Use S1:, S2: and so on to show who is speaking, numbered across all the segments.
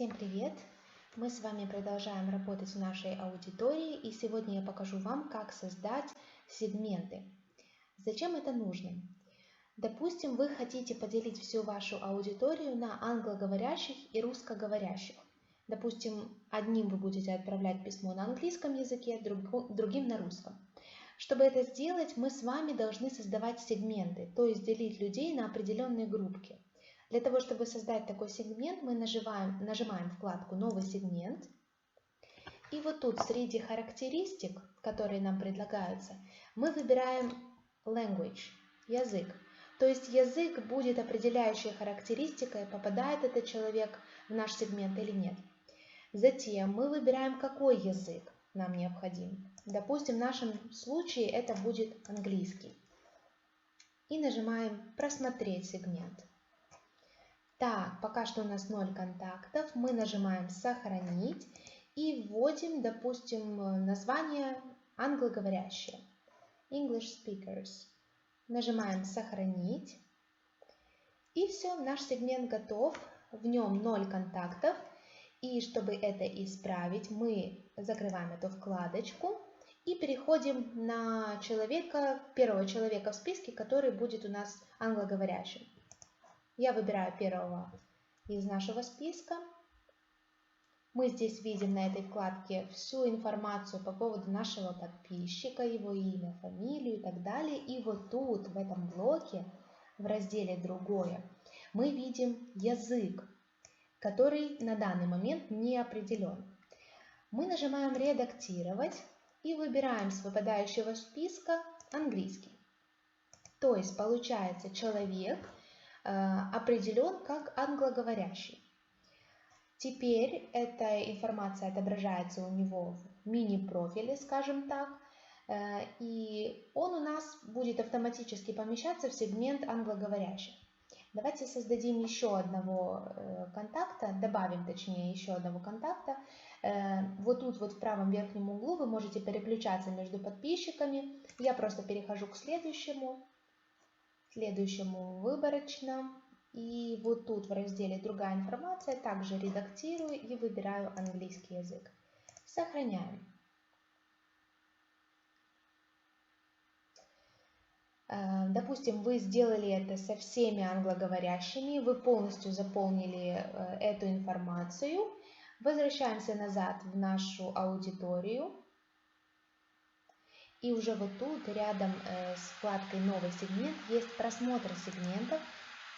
S1: Всем привет! Мы с вами продолжаем работать в нашей аудитории, и сегодня я покажу вам, как создать сегменты. Зачем это нужно? Допустим, вы хотите поделить всю вашу аудиторию на англоговорящих и русскоговорящих. Допустим, одним вы будете отправлять письмо на английском языке, другим на русском. Чтобы это сделать, мы с вами должны создавать сегменты, то есть делить людей на определенные группки. Для того, чтобы создать такой сегмент, мы нажимаем вкладку «Новый сегмент». И вот тут среди характеристик, которые нам предлагаются, мы выбираем language, язык. То есть язык будет определяющей характеристикой, попадает этот человек в наш сегмент или нет. Затем мы выбираем, какой язык нам необходим. Допустим, в нашем случае это будет английский. И нажимаем «Просмотреть сегмент». Так, пока что у нас 0 контактов. Мы нажимаем «Сохранить» и вводим, допустим, название англоговорящие. English speakers. Нажимаем «Сохранить». И все, наш сегмент готов. В нем 0 контактов. И чтобы это исправить, мы закрываем эту вкладочку и переходим на первого человека в списке, который будет у нас англоговорящим. Я выбираю первого из нашего списка. Мы здесь видим на этой вкладке всю информацию по поводу нашего подписчика, его имя, фамилию и так далее. И вот тут, в этом блоке, в разделе «Другое», мы видим язык, который на данный момент не определен. Мы нажимаем «Редактировать» и выбираем с выпадающего списка английский. То есть получается человек определен как англоговорящий. Теперь эта информация отображается у него в мини-профиле, скажем так, и он у нас будет автоматически помещаться в сегмент англоговорящих. Давайте создадим еще одного контакта, добавим точнее еще одного контакта. Вот тут вот в правом верхнем углу вы можете переключаться между подписчиками. Я просто перехожу к следующему выборочно. И вот тут в разделе «Другая информация» также редактирую и выбираю английский язык. Сохраняем. Допустим, вы сделали это со всеми англоговорящими, вы полностью заполнили эту информацию. Возвращаемся назад в нашу аудиторию. И уже вот тут рядом с вкладкой «Новый сегмент» есть просмотр сегментов.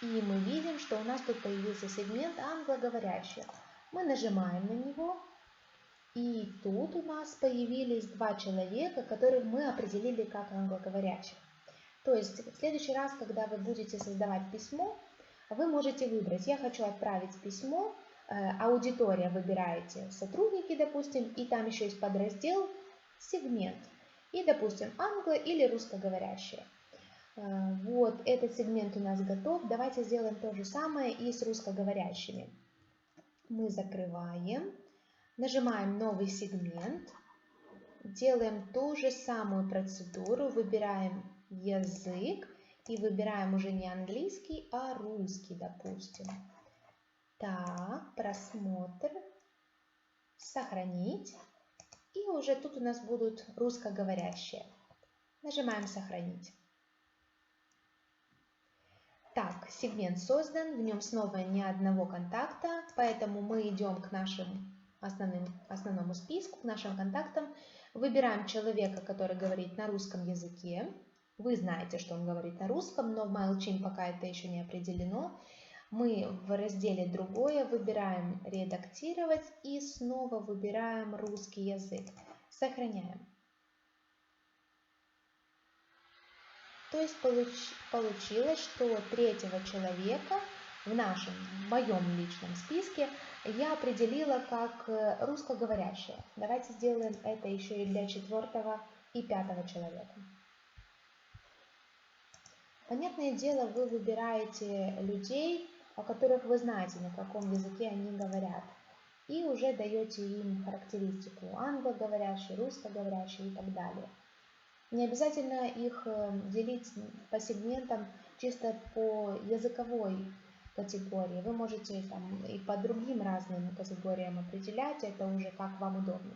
S1: И мы видим, что у нас тут появился сегмент англоговорящих. Мы нажимаем на него. И тут у нас появились 2 человека, которых мы определили как англоговорящих. То есть в следующий раз, когда вы будете создавать письмо, вы можете выбрать: я хочу отправить письмо, аудитория выбираете, сотрудники, допустим, и там еще есть подраздел сегмент. И, допустим, англо- или русскоговорящие. Вот этот сегмент у нас готов. Давайте сделаем то же самое и с русскоговорящими. Мы закрываем, нажимаем «Новый сегмент», делаем ту же самую процедуру, выбираем язык и выбираем уже не английский, а русский, допустим. Так, просмотр, сохранить. И уже тут у нас будут русскоговорящие. Нажимаем «Сохранить». Так, сегмент создан, в нем снова ни одного контакта, поэтому мы идем к нашему основному списку, к нашим контактам. Выбираем человека, который говорит на русском языке. Вы знаете, что он говорит на русском, но в MailChimp пока это еще не определено. Мы в разделе «Другое» выбираем «Редактировать» и снова выбираем русский язык. Сохраняем. То есть получилось, что третьего человека в моем личном списке я определила как русскоговорящего. Давайте сделаем это еще и для 4-го и 5-го человека. Понятное дело, вы выбираете людей, о которых вы знаете, на каком языке они говорят. И уже даете им характеристику: англоговорящий, русскоговорящий и так далее. Не обязательно их делить по сегментам чисто по языковой категории. Вы можете там и по другим разным категориям определять, это уже как вам удобно.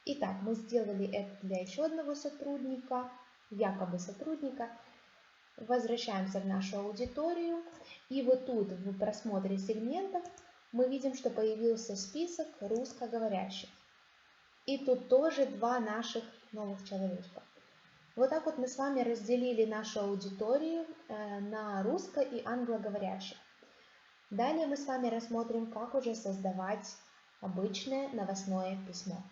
S1: Итак, мы сделали это для еще одного сотрудника, якобы сотрудника. Возвращаемся в нашу аудиторию. И вот тут в просмотре сегментов мы видим, что появился список русскоговорящих. И тут тоже два наших новых человечка. Вот так вот мы с вами разделили нашу аудиторию на русско- и англоговорящих. Далее мы с вами рассмотрим, как уже создавать обычное новостное письмо.